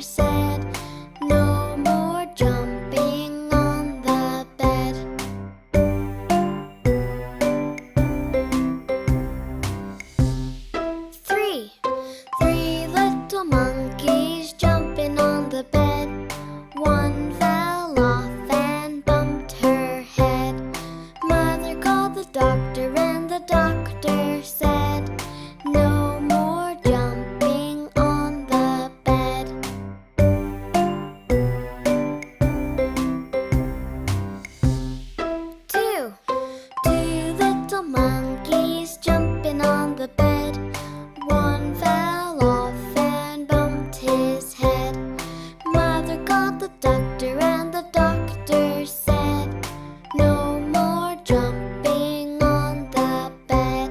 said, "No more jumping on the bed." Three little monkeys jumping on the bed. One fell off and bumped her head. Mother called the doctor and the doctor said, "No more jumping on the bed." Two little monkeys jumping on the bed. One fell off and bumped his head. Mother called the doctor and the doctor said, "No more jumping on the bed."